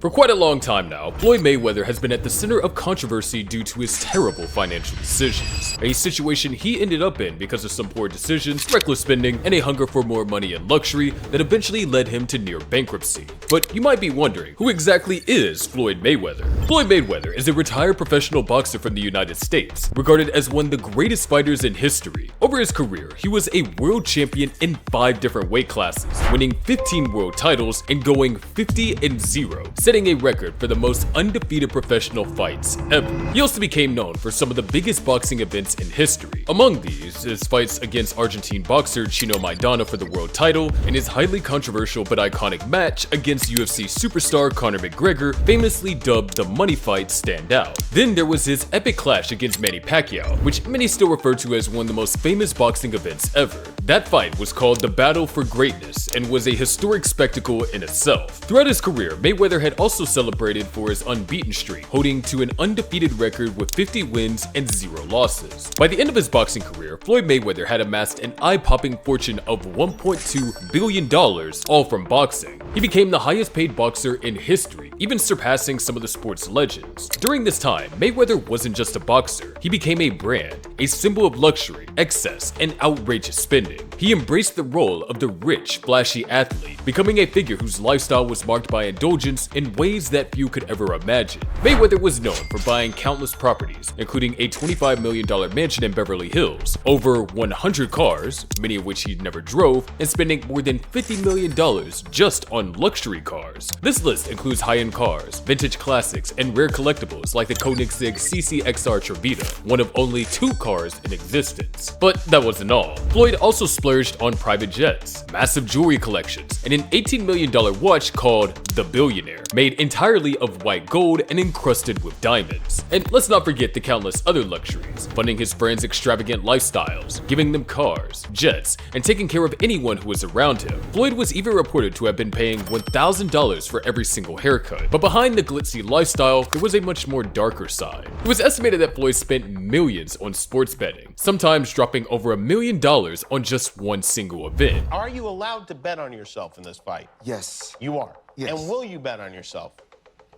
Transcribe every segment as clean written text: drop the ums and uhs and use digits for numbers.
For quite a long time now, Floyd Mayweather has been at the center of controversy due to his terrible financial decisions, a situation he ended up in because of some poor decisions, reckless spending, and a hunger for more money and luxury that eventually led him to near bankruptcy. But you might be wondering, who exactly is Floyd Mayweather? Floyd Mayweather is a retired professional boxer from the United States, regarded as one of the greatest fighters in history. Over his career, he was a world champion in 5 different weight classes, winning 15 world titles and going 50-0, setting a record for the most undefeated professional fights ever. He also became known for some of the biggest boxing events in history. Among these, his fights against Argentine boxer Chino Maidana for the world title, and his highly controversial but iconic match against UFC superstar Conor McGregor, famously dubbed the Money Fight, stand out. Then there was his epic clash against Manny Pacquiao, which many still refer to as one of the most famous boxing events ever. That fight was called the Battle for Greatness and was a historic spectacle in itself. Throughout his career, Mayweather had also celebrated for his unbeaten streak, holding to an undefeated record with 50 wins and 0 losses. By the end of his boxing career, Floyd Mayweather had amassed an eye-popping fortune of $1.2 billion, all from boxing. He became the highest paid boxer in history, even surpassing some of the sport's legends. During this time, Mayweather wasn't just a boxer, he became a brand, a symbol of luxury, excess, and outrageous spending. He embraced the role of the rich, flashy athlete, becoming a figure whose lifestyle was marked by indulgence in ways that few could ever imagine. Mayweather was known for buying countless properties, including a $25 million mansion in Beverly Hills, over 100 cars, many of which he never drove, and spending more than $50 million just on luxury cars. This list includes high-end cars, vintage classics, and rare collectibles like the Koenigsegg CCXR Trevita, one of only 2 cars in existence. But that wasn't all. Floyd also splurged on private jets, massive jewelry collections, and an $18 million watch called the Billionaire, made entirely of white gold and encrusted with diamonds. And let's not forget the countless other luxuries, funding his friends' extravagant lifestyles, giving them cars, jets, and taking care of anyone who was around him. Floyd was even reported to have been paying $1,000 for every single haircut. But behind the glitzy lifestyle, there was a much more darker side. It was estimated that Floyd spent millions on sports betting, sometimes dropping over $1 million on just one single event. Are you allowed to bet on yourself in this fight? Yes. You are? Yes. And will you bet on yourself?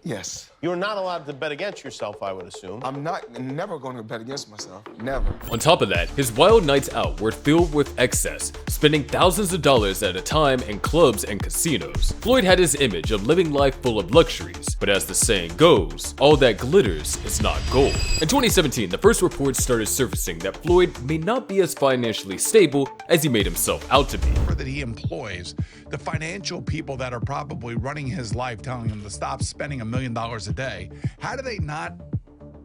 Yes. You're not allowed to bet against yourself, I would assume. I'm never going to bet against myself. Never. On top of that, his wild nights out were filled with excess, spending thousands of dollars at a time in clubs and casinos. Floyd had his image of living life full of luxuries, but as the saying goes, all that glitters is not gold. In 2017, the first reports started surfacing that Floyd may not be as financially stable as he made himself out to be. That he employs, the financial people that are probably running his life, telling him to stop spending $1 million a day, how do they not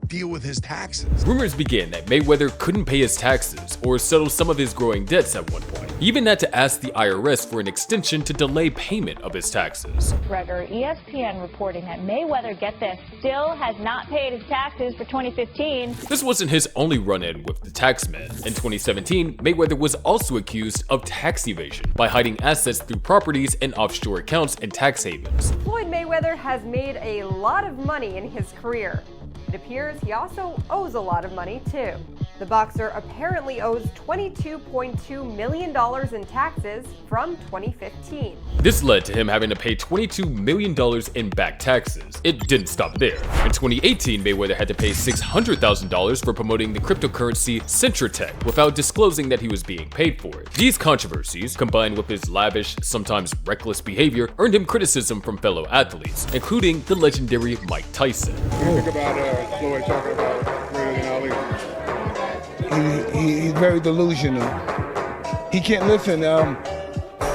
deal with his taxes? Rumors began that Mayweather couldn't pay his taxes or settle some of his growing debts at one point. He even had to ask the IRS for an extension to delay payment of his taxes. Gregor, ESPN reporting that Mayweather, get this, still has not paid his taxes for 2015. This wasn't his only run-in with the taxman. In 2017, Mayweather was also accused of tax evasion by hiding assets through properties and offshore accounts in tax havens. Floyd Mayweather has made a lot of money in his career. It appears he also owes a lot of money too. The boxer apparently owes $22.2 million in taxes from 2015. This led to him having to pay $22 million in back taxes. It didn't stop there. In 2018, Mayweather had to pay $600,000 for promoting the cryptocurrency Centratech without disclosing that he was being paid for it. These controversies, combined with his lavish, sometimes reckless behavior, earned him criticism from fellow athletes, including the legendary Mike Tyson. Think about Floyd talking about greater than Ali. He's very delusional. He can't listen.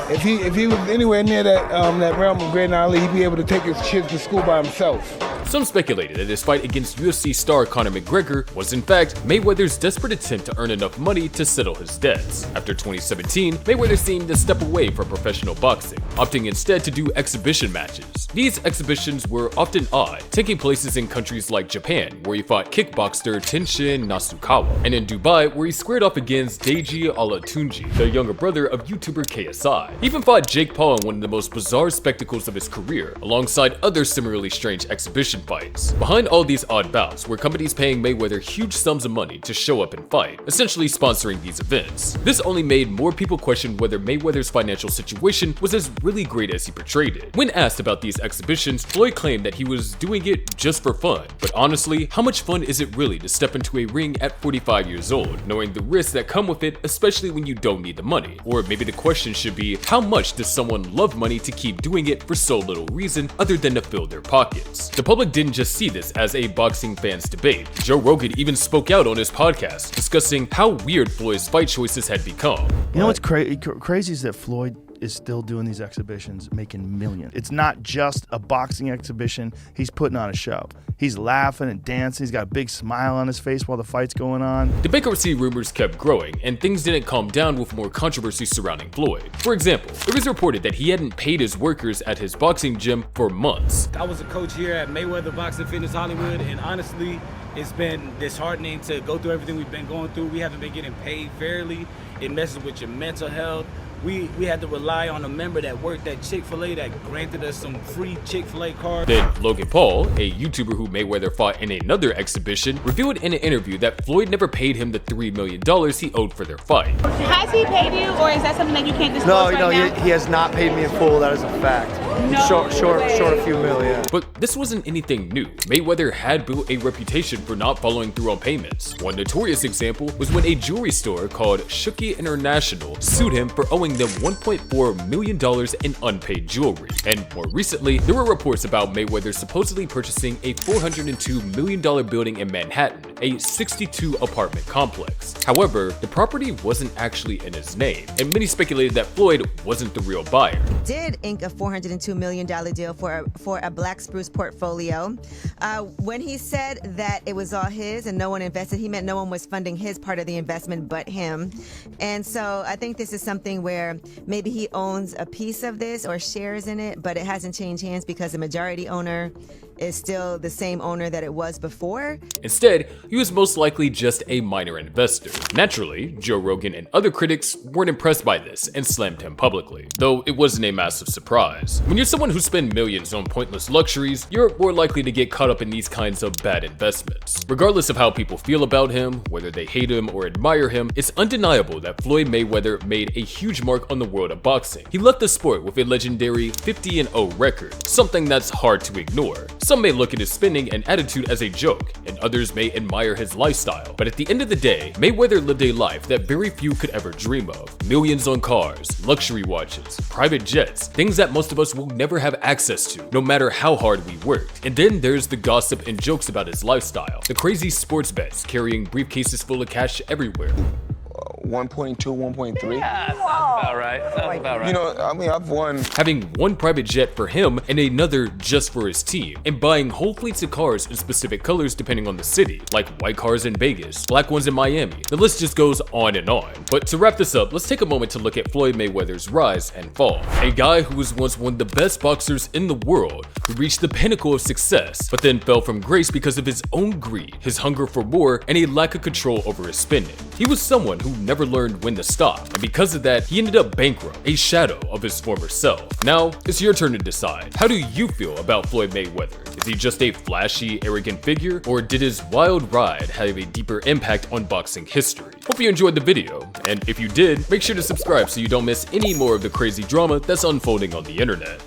If he was anywhere near that realm of greater than Ali, he'd be able to take his kids to school by himself. Some speculated that his fight against UFC star Conor McGregor was in fact Mayweather's desperate attempt to earn enough money to settle his debts. After 2017, Mayweather seemed to step away from professional boxing, opting instead to do exhibition matches. These exhibitions were often odd, taking places in countries like Japan, where he fought kickboxer Tenshin Nasukawa, and in Dubai, where he squared off against Deji Olatunji, the younger brother of YouTuber KSI. He even fought Jake Paul in one of the most bizarre spectacles of his career, alongside other similarly strange exhibitions exhibition fights. Behind all these odd bouts were companies paying Mayweather huge sums of money to show up and fight, essentially sponsoring these events. This only made more people question whether Mayweather's financial situation was as really great as he portrayed it. When asked about these exhibitions, Floyd claimed that he was doing it just for fun. But honestly, how much fun is it really to step into a ring at 45 years old, knowing the risks that come with it, especially when you don't need the money? Or maybe the question should be, how much does someone love money to keep doing it for so little reason other than to fill their pockets? The public didn't just see this as a boxing fans debate. Joe Rogan even spoke out on his podcast, discussing how weird Floyd's fight choices had become. You know what's crazy is that Floyd is still doing these exhibitions, making millions. It's not just a boxing exhibition. He's putting on a show. He's laughing and dancing. He's got a big smile on his face while the fight's going on. The bankruptcy rumors kept growing, and things didn't calm down with more controversy surrounding Floyd. For example, it was reported that he hadn't paid his workers at his boxing gym for months. I was a coach here at Mayweather Boxing Fitness Hollywood, and honestly, it's been disheartening to go through everything we've been going through. We haven't been getting paid fairly. It messes with your mental health. We had to rely on a member that worked at Chick-fil-A that granted us some free Chick-fil-A cards. Then Logan Paul, a YouTuber who Mayweather fought in another exhibition, revealed in an interview that Floyd never paid him the $3 million he owed for their fight. Has he paid you, or is that something that you can't disclose right now? He has not paid me in full. That is a fact. Short a few mil, yeah. But this wasn't anything new. Mayweather had built a reputation for not following through on payments. One notorious example was when a jewelry store called Shuki International sued him for owing them $1.4 million in unpaid jewelry. And more recently, there were reports about Mayweather supposedly purchasing a $402 million building in Manhattan, a 62-apartment complex. However, the property wasn't actually in his name, and many speculated that Floyd wasn't the real buyer. Did ink a $402 million deal for a Black Spruce portfolio. When he said that it was all his and no one invested, he meant no one was funding his part of the investment but him. And so I think this is something where maybe he owns a piece of this or shares in it, but it hasn't changed hands because the majority owner is still the same owner that it was before. Instead, he was most likely just a minor investor. Naturally, Joe Rogan and other critics weren't impressed by this and slammed him publicly, though it wasn't a massive surprise. When you're someone who spends millions on pointless luxuries, you're more likely to get caught up in these kinds of bad investments. Regardless of how people feel about him, whether they hate him or admire him, it's undeniable that Floyd Mayweather made a huge mark on the world of boxing. He left the sport with a legendary 50-0 record, something that's hard to ignore. Some may look at his spending and attitude as a joke, and others may admire his lifestyle. But at the end of the day, Mayweather lived a life that very few could ever dream of. Millions on cars, luxury watches, private jets, things that most of us will never have access to, no matter how hard we worked. And then there's the gossip and jokes about his lifestyle, the crazy sports bets, carrying briefcases full of cash everywhere. 1.2, 1.3. Yeah, sounds about right. Sounds about right. You know, I mean, I've won. Having one private jet for him and another just for his team, and buying whole fleets of cars in specific colors depending on the city, like white cars in Vegas, black ones in Miami. The list just goes on and on. But to wrap this up, let's take a moment to look at Floyd Mayweather's rise and fall. A guy who was once one of the best boxers in the world, who reached the pinnacle of success, but then fell from grace because of his own greed, his hunger for more, and a lack of control over his spending. He was someone who never learned when to stop, and because of that, he ended up bankrupt, a shadow of his former self. Now, it's your turn to decide. How do you feel about Floyd Mayweather? Is he just a flashy, arrogant figure, or did his wild ride have a deeper impact on boxing history? Hope you enjoyed the video, and if you did, make sure to subscribe so you don't miss any more of the crazy drama that's unfolding on the internet.